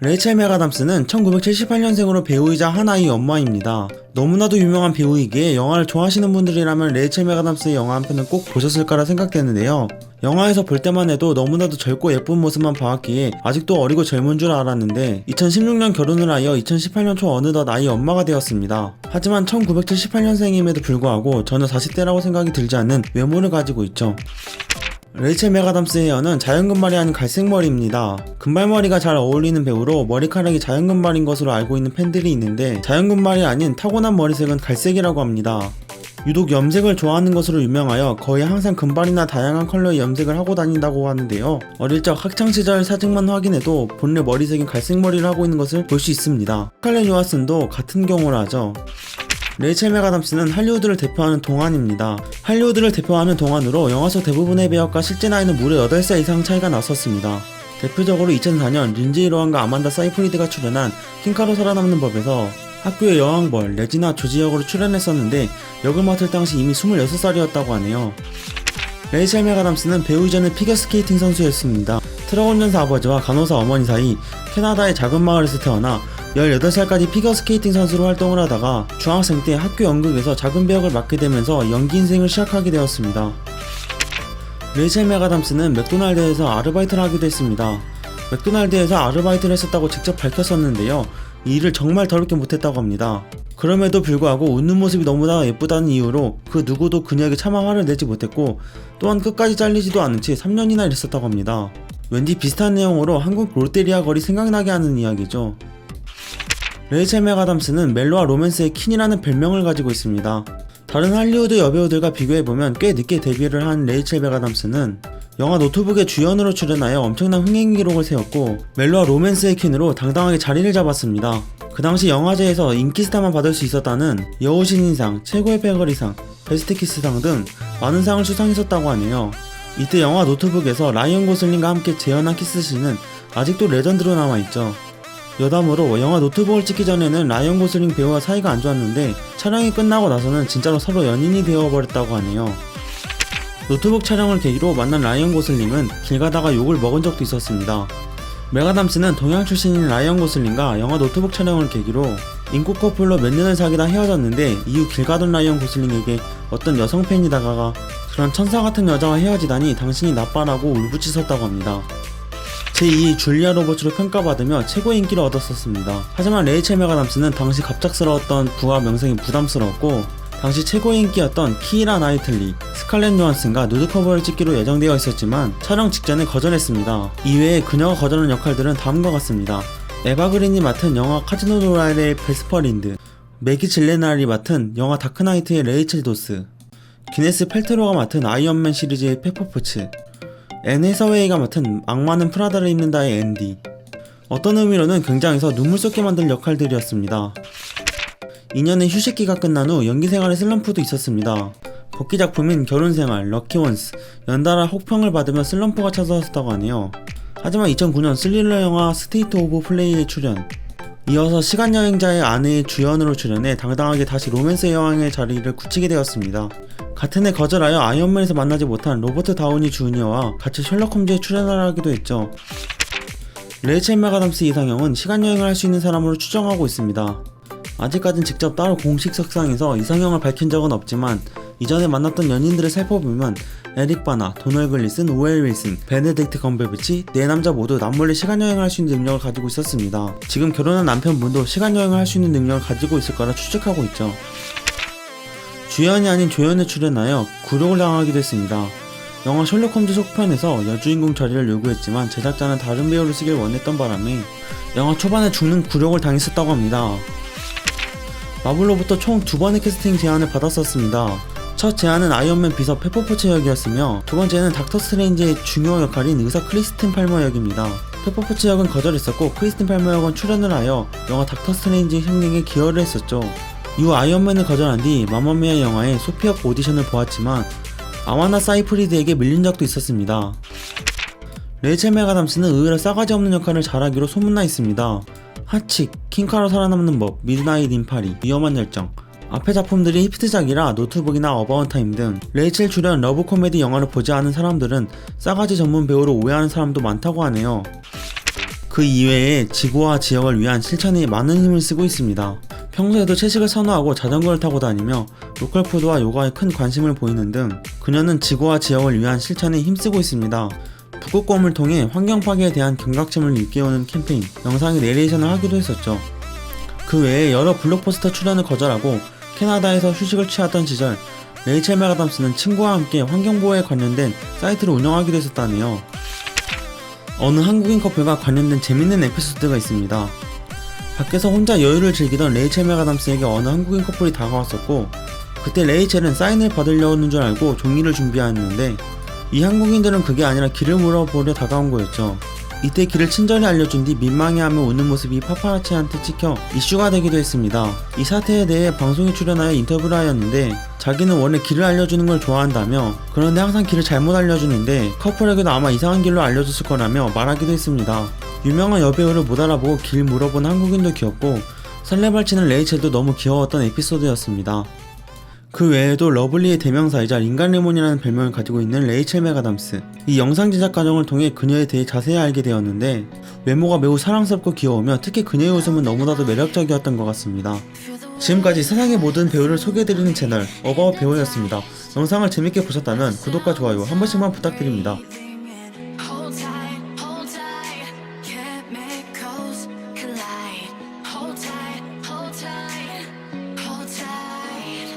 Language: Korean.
레이첼 맥아담스는 1978년생으로 배우이자 한 아이 엄마입니다. 너무나도 유명한 배우이기에 영화를 좋아하시는 분들이라면 레이첼 맥아담스의 영화 한 편은 꼭 보셨을 거라 생각되는데요. 영화에서 볼 때만 해도 너무나도 젊고 예쁜 모습만 봐왔기에 아직도 어리고 젊은 줄 알았는데 2016년 결혼을 하여 2018년 초 어느덧 아이 엄마가 되었습니다. 하지만 1978년생임에도 불구하고 전혀 40대라고 생각이 들지 않는 외모를 가지고 있죠. 레이첼 맥아담스의 헤어는 자연금발이 아닌 갈색머리입니다. 금발머리가 잘 어울리는 배우로 머리카락이 자연금발인 것으로 알고 있는 팬들이 있는데 자연금발이 아닌 타고난 머리색은 갈색이라고 합니다. 유독 염색을 좋아하는 것으로 유명하여 거의 항상 금발이나 다양한 컬러의 염색을 하고 다닌다고 하는데요. 어릴 적 학창시절 사진만 확인해도 본래 머리색인 갈색머리를 하고 있는 것을 볼 수 있습니다. 스칼렛 요하슨도 같은 경우를 하죠. 레이첼 맥아담스는 할리우드를 대표하는 동안입니다. 할리우드를 대표하는 동안으로 영화 속 대부분의 배역과 실제 나이는 무려 8살 이상 차이가 났었습니다. 대표적으로 2004년 린제이 로한과 아만다 사이프리드가 출연한 킹카로 살아남는 법에서 학교의 여왕벌 레지나 조지 역으로 출연했었는데 역을 맡을 당시 이미 26살이었다고 하네요. 레이첼 맥아담스는 배우 이전에 피겨스케이팅 선수였습니다. 트럭 운전사 아버지와 간호사 어머니 사이 캐나다의 작은 마을에서 태어나 18살까지 피겨스케이팅 선수로 활동을 하다가 중학생 때 학교 연극에서 작은 배역을 맡게 되면서 연기 인생을 시작하게 되었습니다. 레이첼 맥아담스는 맥도날드에서 아르바이트를 하기도 했습니다. 맥도날드에서 아르바이트를 했었다고 직접 밝혔었는데요. 이 일을 정말 더럽게 못했다고 합니다. 그럼에도 불구하고 웃는 모습이 너무나 예쁘다는 이유로 그 누구도 그녀에게 차마 화를 내지 못했고 또한 끝까지 잘리지도 않은 채 3년이나 일했었다고 합니다. 왠지 비슷한 내용으로 한국 롯데리아 거리 생각나게 하는 이야기죠. 레이첼 맥아담스는 멜로와 로맨스의 퀸이라는 별명을 가지고 있습니다. 다른 할리우드 여배우들과 비교해보면 꽤 늦게 데뷔를 한 레이첼 맥아담스는 영화 노트북의 주연으로 출연하여 엄청난 흥행 기록을 세웠고 멜로와 로맨스의 퀸으로 당당하게 자리를 잡았습니다. 그 당시 영화제에서 인기스타만 받을 수 있었다는 여우신인상, 최고의 패거리상, 베스트 키스상 등 많은 상을 수상했었다고 하네요. 이때 영화 노트북에서 라이언 고슬링과 함께 재현한 키스씬은 아직도 레전드로 남아있죠. 여담으로 영화 노트북을 찍기 전에는 라이언 고슬링 배우와 사이가 안 좋았는데 촬영이 끝나고 나서는 진짜로 서로 연인이 되어버렸다고 하네요. 노트북 촬영을 계기로 만난 라이언 고슬링은 길 가다가 욕을 먹은 적도 있었습니다. 맥아담스는 동양 출신인 라이언 고슬링과 영화 노트북 촬영을 계기로 인기 커플로 몇 년을 사귀다 헤어졌는데 이후 길 가던 라이언 고슬링에게 어떤 여성 팬이 다가가 그런 천사 같은 여자와 헤어지다니 당신이 나빠라고 울부짖었다고 합니다. 제2 줄리아 로버츠로 평가받으며 최고의 인기를 얻었었습니다. 하지만 레이첼 맥아담스는 당시 갑작스러웠던 부와 명성이 부담스러웠고 당시 최고의 인기였던 키이라 나이틀리, 스칼렛 요한슨과 누드 커버를 찍기로 예정되어 있었지만 촬영 직전에 거절했습니다. 이외에 그녀가 거절한 역할들은 다음과 같습니다. 에바 그린이 맡은 영화 카지노 로얄의 베스퍼 린드, 매기 질레날이 맡은 영화 다크나이트의 레이첼 도스, 기네스 펠트로가 맡은 아이언맨 시리즈의 페퍼포츠, 앤 해서웨이가 맡은 악마는 프라다를 입는다의 앤디. 어떤 의미로는 굉장해서 눈물 쏟게 만들 역할들이었습니다. 2년의 휴식기가 끝난 후 연기생활의 슬럼프도 있었습니다. 복귀 작품인 결혼생활, 럭키원스, 연달아 혹평을 받으며 슬럼프가 찾아왔다고 하네요. 하지만 2009년 스릴러 영화 스테이트 오브 플레이에 출연, 이어서 시간여행자의 아내의 주연으로 출연해 당당하게 다시 로맨스의 여왕의 자리를 굳히게 되었습니다. 같은 해 거절하여 아이언맨에서 만나지 못한 로버트 다우니 주니어와 같이 셜록 홈즈에 출연을 하기도 했죠. 레이첼 맥아담스 이상형은 시간여행을 할 수 있는 사람으로 추정하고 있습니다. 아직까진 직접 따로 공식 석상에서 이상형을 밝힌 적은 없지만 이전에 만났던 연인들을 살펴보면 에릭 바나, 도널 글리슨, 오웰 윌슨, 베네딕트 컴버배치 네 남자 모두 남몰래 시간여행을 할 수 있는 능력을 가지고 있었습니다. 지금 결혼한 남편분도 시간여행을 할 수 있는 능력을 가지고 있을 거라 추측하고 있죠. 주연이 아닌 조연에 출연하여 굴욕을 당하기도 했습니다. 영화 셜록 홈즈 속편에서 여주인공 자리를 요구했지만 제작자는 다른 배우를 쓰길 원했던 바람에 영화 초반에 죽는 굴욕을 당했었다고 합니다. 마블로부터 총 2번의 캐스팅 제안을 받았었습니다. 첫 제안은 아이언맨 비서 페퍼포츠 역이었으며 두 번째는 닥터 스트레인지의 중요 역할인 의사 크리스틴 팔머 역입니다. 페퍼포츠 역은 거절했었고 크리스틴 팔머 역은 출연을 하여 영화 닥터 스트레인지 흥행에 기여를 했었죠. 이후 아이언맨을 거절한 뒤 마마미아 영화의 소피 역 오디션을 보았지만 아마나 사이프리드에게 밀린 적도 있었습니다. 레이첼 맥아담스는 의외로 싸가지 없는 역할을 잘하기로 소문나 있습니다. 하칙, 킹카로 살아남는 법, 미드나잇 인 파리, 위험한 열정. 앞의 작품들이 히트작이라 노트북이나 어바웃 타임 등 레이첼 출연 러브 코미디 영화를 보지 않은 사람들은 싸가지 전문 배우로 오해하는 사람도 많다고 하네요. 그 이외에 지구와 지역을 위한 실천에 많은 힘을 쓰고 있습니다. 평소에도 채식을 선호하고 자전거를 타고 다니며 로컬푸드와 요가에 큰 관심을 보이는 등 그녀는 지구와 지역을 위한 실천에 힘쓰고 있습니다. 북극곰을 통해 환경 파괴에 대한 경각심을 일깨우는 캠페인, 영상의 내레이션을 하기도 했었죠. 그 외에 여러 블록버스터 출연을 거절하고 캐나다에서 휴식을 취하던 시절 레이첼 맥아담스는 친구와 함께 환경보호에 관련된 사이트를 운영하기도 했었다네요. 어느 한국인 커플과 관련된 재밌는 에피소드가 있습니다. 밖에서 혼자 여유를 즐기던 레이첼 맥아담스에게 어느 한국인 커플이 다가왔었고 그때 레이첼은 사인을 받으려는 줄 알고 종이를 준비하였는데 이 한국인들은 그게 아니라 길을 물어보려 다가온 거였죠. 이때 길을 친절히 알려준 뒤 민망해하며 웃는 모습이 파파라치한테 찍혀 이슈가 되기도 했습니다. 이 사태에 대해 방송에 출연하여 인터뷰를 하였는데 자기는 원래 길을 알려주는 걸 좋아한다며 그런데 항상 길을 잘못 알려주는데 커플에게도 아마 이상한 길로 알려줬을 거라며 말하기도 했습니다. 유명한 여배우를 못 알아보고 길 물어본 한국인도 귀엽고 설레발치는 레이첼도 너무 귀여웠던 에피소드였습니다. 그 외에도 러블리의 대명사이자 링갈레몬이라는 별명을 가지고 있는 레이첼 맥아담스. 이 영상 제작 과정을 통해 그녀에 대해 자세히 알게 되었는데 외모가 매우 사랑스럽고 귀여우며 특히 그녀의 웃음은 너무나도 매력적이었던 것 같습니다. 지금까지 세상의 모든 배우를 소개해드리는 채널 어바웃 배우였습니다. 영상을 재밌게 보셨다면 구독과 좋아요 한 번씩만 부탁드립니다.